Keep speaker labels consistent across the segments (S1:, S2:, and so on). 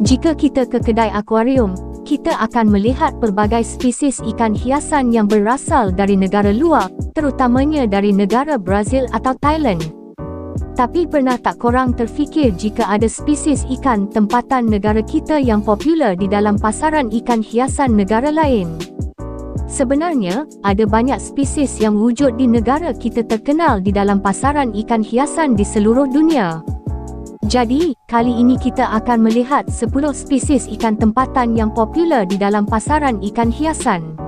S1: Jika kita ke kedai akuarium, kita akan melihat pelbagai spesies ikan hiasan yang berasal dari negara luar, terutamanya dari negara Brazil atau Thailand. Tapi pernah tak korang terfikir jika ada spesies ikan tempatan negara kita yang popular di dalam pasaran ikan hiasan negara lain? Sebenarnya, ada banyak spesies yang wujud di negara kita terkenal di dalam pasaran ikan hiasan di seluruh dunia. Jadi, kali ini kita akan melihat 10 spesies ikan tempatan yang popular di dalam pasaran ikan hiasan.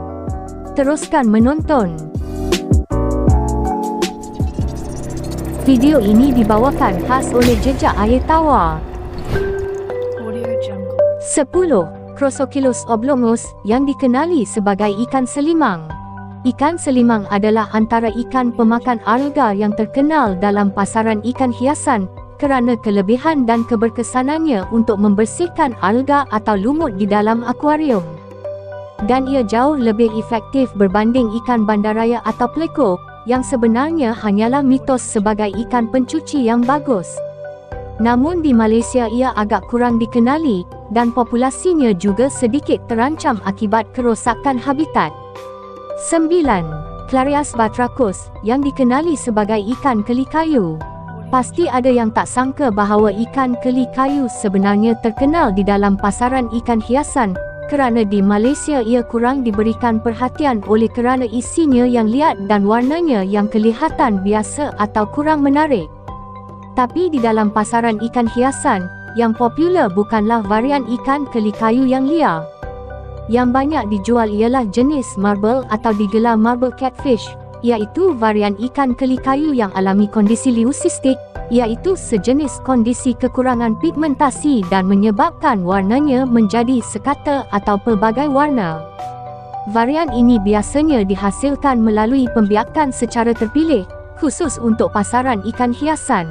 S1: Teruskan menonton. Video ini dibawakan khas oleh Jejak Air Tawar. 10. Chrysochilus oblongos, yang dikenali sebagai ikan selimang. Ikan selimang adalah antara ikan pemakan alga yang terkenal dalam pasaran ikan hiasan kerana kelebihan dan keberkesanannya untuk membersihkan alga atau lumut di dalam akuarium. Dan ia jauh lebih efektif berbanding ikan bandaraya atau pleko, yang sebenarnya hanyalah mitos sebagai ikan pencuci yang bagus. Namun di Malaysia ia agak kurang dikenali dan populasinya juga sedikit terancam akibat kerosakan habitat. 9. Clarias batrachus, yang dikenali sebagai ikan keli kayu. Pasti ada yang tak sangka bahawa ikan keli kayu sebenarnya terkenal di dalam pasaran ikan hiasan kerana di Malaysia ia kurang diberikan perhatian oleh kerana isinya yang liat dan warnanya yang kelihatan biasa atau kurang menarik. Tapi di dalam pasaran ikan hiasan, yang popular bukanlah varian ikan keli kayu yang liar. Yang banyak dijual ialah jenis marble atau digelar marble catfish, iaitu varian ikan keli kayu yang alami kondisi leucistic, iaitu sejenis kondisi kekurangan pigmentasi dan menyebabkan warnanya menjadi sekata atau pelbagai warna. Varian ini biasanya dihasilkan melalui pembiakan secara terpilih, khusus untuk pasaran ikan hiasan.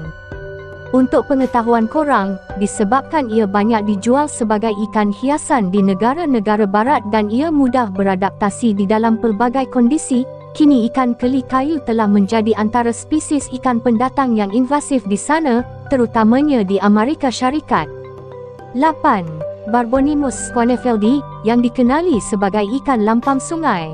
S1: Untuk pengetahuan korang, disebabkan ia banyak dijual sebagai ikan hiasan di negara-negara barat dan ia mudah beradaptasi di dalam pelbagai kondisi, kini ikan keli kayu telah menjadi antara spesies ikan pendatang yang invasif di sana, terutamanya di Amerika Syarikat. 8. Barbonimus squanefeldi, yang dikenali sebagai ikan lampam sungai.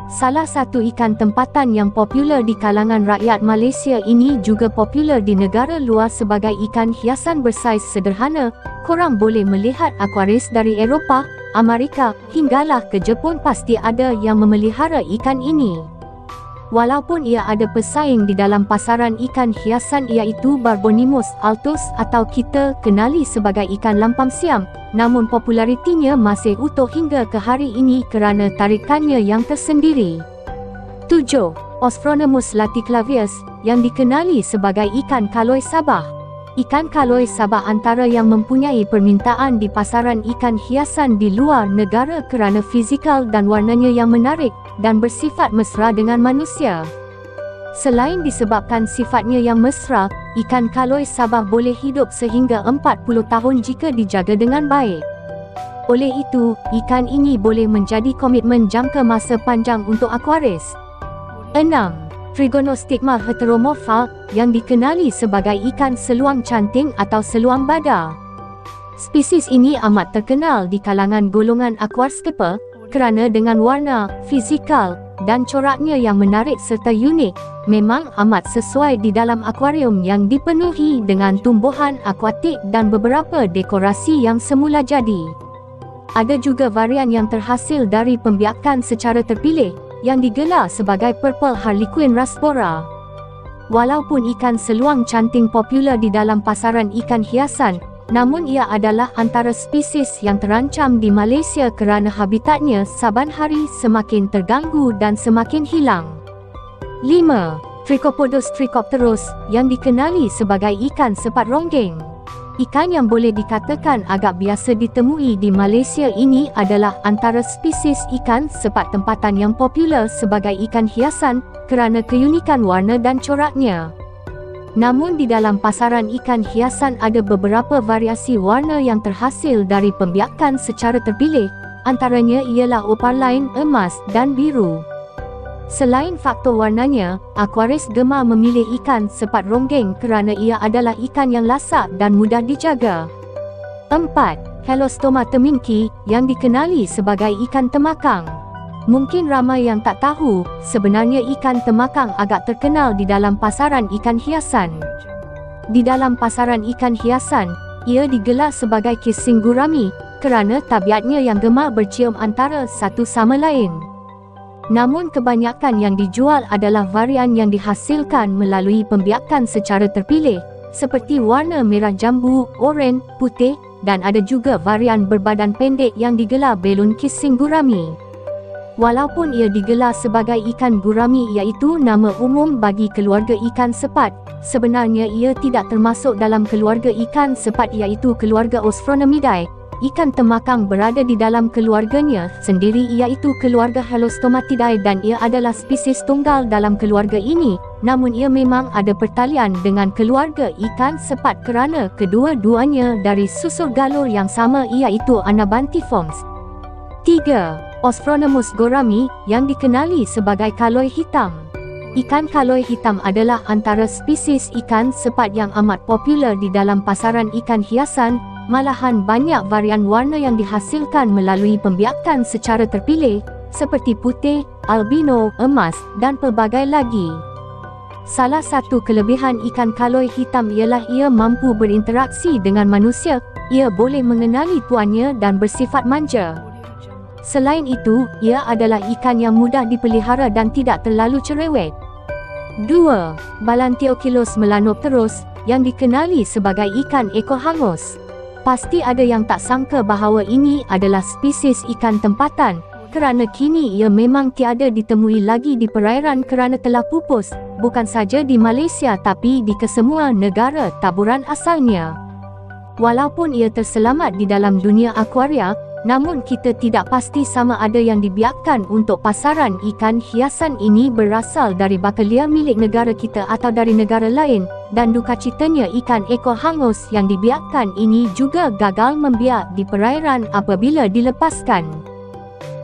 S1: Salah satu ikan tempatan yang popular di kalangan rakyat Malaysia ini juga popular di negara luar sebagai ikan hiasan bersaiz sederhana. Korang boleh melihat akuaris dari Eropah, Amerika, hinggalah ke Jepun pasti ada yang memelihara ikan ini. Walaupun ia ada pesaing di dalam pasaran ikan hiasan iaitu Barbonimus altus atau kita kenali sebagai ikan lampam siam, namun popularitinya masih utuh hingga ke hari ini kerana tarikannya yang tersendiri. 7. Osphonomus laticlavius, yang dikenali sebagai ikan kaloi Sabah. Ikan kaloi Sabah antara yang mempunyai permintaan di pasaran ikan hiasan di luar negara kerana fizikal dan warnanya yang menarik dan bersifat mesra dengan manusia. Selain disebabkan sifatnya yang mesra, ikan kaloi Sabah boleh hidup sehingga 40 tahun jika dijaga dengan baik. Oleh itu, ikan ini boleh menjadi komitmen jangka masa panjang untuk akuaris. 6. Trigonostigma heteromorpha, yang dikenali sebagai ikan seluang canting atau seluang badar. Spesies ini amat terkenal di kalangan golongan aquascaper kerana dengan warna, fizikal dan coraknya yang menarik serta unik, memang amat sesuai di dalam akuarium yang dipenuhi dengan tumbuhan akuatik dan beberapa dekorasi yang semula jadi. Ada juga varian yang terhasil dari pembiakan secara terpilih, yang digelar sebagai Purple Harlequin rasbora. Walaupun ikan seluang canting popular di dalam pasaran ikan hiasan, namun ia adalah antara spesies yang terancam di Malaysia kerana habitatnya saban hari semakin terganggu dan semakin hilang. 5. Trichopodus trichopterus, yang dikenali sebagai ikan sepat ronggeng. Ikan yang boleh dikatakan agak biasa ditemui di Malaysia ini adalah antara spesies ikan sepat tempatan yang popular sebagai ikan hiasan kerana keunikan warna dan coraknya. Namun di dalam pasaran ikan hiasan ada beberapa variasi warna yang terhasil dari pembiakan secara terpilih, antaranya ialah opaline, emas dan biru. Selain faktor warnanya, akuaris gemar memilih ikan sepat ronggeng kerana ia adalah ikan yang lasak dan mudah dijaga. 4. Helostoma teminki, yang dikenali sebagai ikan temakang. Mungkin ramai yang tak tahu, sebenarnya ikan temakang agak terkenal di dalam pasaran ikan hiasan. Di dalam pasaran ikan hiasan, ia digelar sebagai kissing gurami kerana tabiatnya yang gemar bercium antara satu sama lain. Namun kebanyakan yang dijual adalah varian yang dihasilkan melalui pembiakan secara terpilih, seperti warna merah jambu, oranye, putih, dan ada juga varian berbadan pendek yang digelar belun kissing gurami. Walaupun ia digelar sebagai ikan gurami iaitu nama umum bagi keluarga ikan sepat, sebenarnya ia tidak termasuk dalam keluarga ikan sepat iaitu keluarga Osphonomidae. Ikan temakang berada di dalam keluarganya sendiri iaitu keluarga Helostomatidae dan ia adalah spesies tunggal dalam keluarga ini, namun ia memang ada pertalian dengan keluarga ikan sepat kerana kedua-duanya dari susur galur yang sama iaitu Anabantiformes. 3. Osphonomus gorami, yang dikenali sebagai kaloi hitam. Ikan kaloi hitam adalah antara spesies ikan sepat yang amat popular di dalam pasaran ikan hiasan. Malahan banyak varian warna yang dihasilkan melalui pembiakan secara terpilih, seperti putih, albino, emas, dan pelbagai lagi. Salah satu kelebihan ikan kaloi hitam ialah ia mampu berinteraksi dengan manusia, ia boleh mengenali tuannya dan bersifat manja. Selain itu, ia adalah ikan yang mudah dipelihara dan tidak terlalu cerewet. 2. Balanteochilus melanopterus, yang dikenali sebagai ikan ekor hangus. Pasti ada yang tak sangka bahawa ini adalah spesies ikan tempatan, kerana kini ia memang tiada ditemui lagi di perairan kerana telah pupus, bukan saja di Malaysia tapi di kesemua negara taburan asalnya. Walaupun ia terselamat di dalam dunia akuaria, namun kita tidak pasti sama ada yang dibiarkan untuk pasaran ikan hiasan ini berasal dari bakalia milik negara kita atau dari negara lain, dan duka citanya ikan ekor hangus yang dibiarkan ini juga gagal membiak di perairan apabila dilepaskan.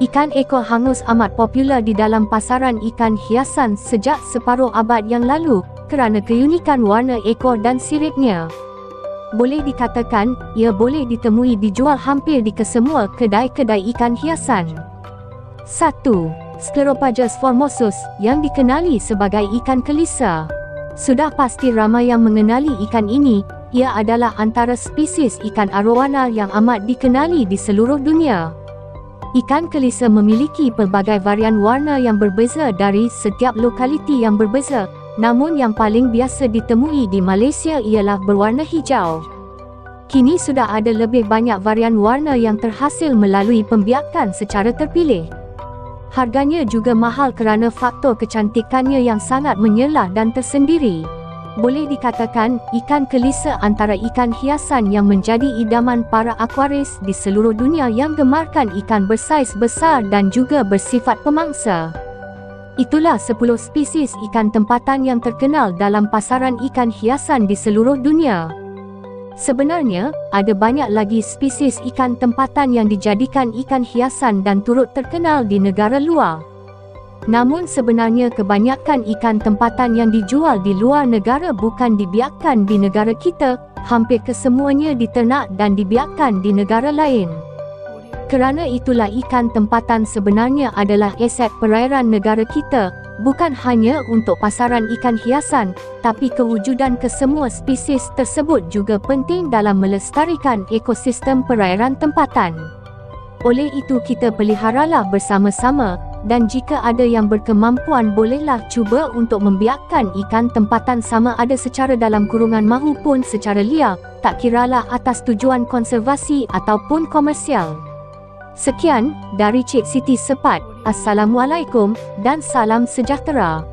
S1: Ikan ekor hangus amat popular di dalam pasaran ikan hiasan sejak separuh abad yang lalu kerana keunikan warna ekor dan siripnya. Boleh dikatakan, ia boleh ditemui dijual hampir di kesemua kedai-kedai ikan hiasan. 1. Sclerophagus formosus, yang dikenali sebagai ikan kelisa. Sudah pasti ramai yang mengenali ikan ini, ia adalah antara spesies ikan arowana yang amat dikenali di seluruh dunia. Ikan kelisa memiliki pelbagai varian warna yang berbeza dari setiap lokaliti yang berbeza. Namun yang paling biasa ditemui di Malaysia ialah berwarna hijau. Kini sudah ada lebih banyak varian warna yang terhasil melalui pembiakan secara terpilih. Harganya juga mahal kerana faktor kecantikannya yang sangat menyelah dan tersendiri. Boleh dikatakan, ikan kelisa antara ikan hiasan yang menjadi idaman para akuaris di seluruh dunia yang gemarkan ikan bersaiz besar dan juga bersifat pemangsa. Itulah 10 spesies ikan tempatan yang terkenal dalam pasaran ikan hiasan di seluruh dunia. Sebenarnya, ada banyak lagi spesies ikan tempatan yang dijadikan ikan hiasan dan turut terkenal di negara luar. Namun sebenarnya kebanyakan ikan tempatan yang dijual di luar negara bukan dibiarkan di negara kita, hampir kesemuanya diternak dan dibiarkan di negara lain. Kerana itulah ikan tempatan sebenarnya adalah aset perairan negara kita, bukan hanya untuk pasaran ikan hiasan, tapi kewujudan kesemua spesies tersebut juga penting dalam melestarikan ekosistem perairan tempatan. Oleh itu kita peliharalah bersama-sama, dan jika ada yang berkemampuan bolehlah cuba untuk membiarkan ikan tempatan sama ada secara dalam kurungan mahupun secara liar, tak kiralah atas tujuan konservasi ataupun komersial. Sekian, dari Cik Siti Sepat. Assalamualaikum, dan salam sejahtera.